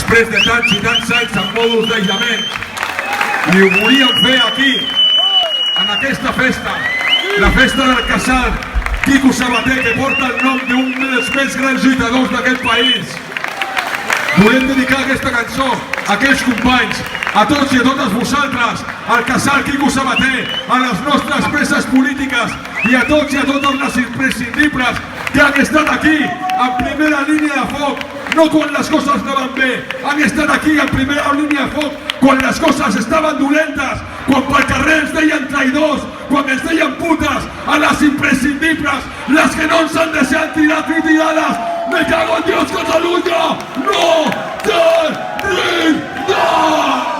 després de tants i tants anys amb mòduls d'aïllament. I ho volíem fer aquí, en aquesta festa, la festa del casal Quico Sabater, que porta el nom d'un dels més grans lluitadors d'aquest país. Volem dedicar aquesta cançó a aquells companys, a tots i a totes vosaltres, al casal Quico Sabater, a les nostres preses polítiques i a tots i a totes les imprescindibles que han estat aquí, en primera línia de foc, no quan les coses anaven bé, han estat aquí en primera línia de foc quan les coses estaven dolentes, quan pel carrer ens deien traïdors, quan ens deien putes, a les imprescindibles, les que no ens han deixat tirar tirades. Me cago en Dios, Catalunya! No te rindas!